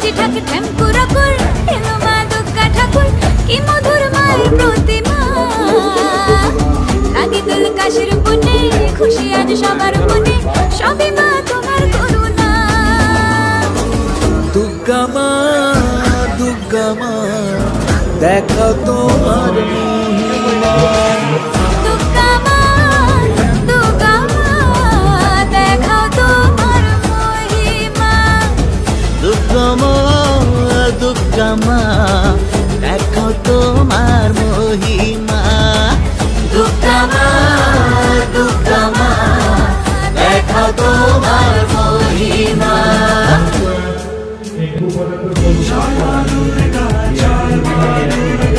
বাজি ঢাক ঠেমকুরাকুর এলো মা দুর্গা ঠাকুর কি মধুর মায়ের প্রতিমা লাগে দিল কাশির পুনে খুশি আজ সবার মনে সবই মা তোমার করুণা দুর্গা মা দেখা তোমার মহিমা দুর্গা মা দেখাও তোমার মহিমা দুর্গা মা দেখো তোমার মহিমা দুর্গা মা দেখো তোমার মহিমা জয় মা দুর্গা জয় মা দুর্গা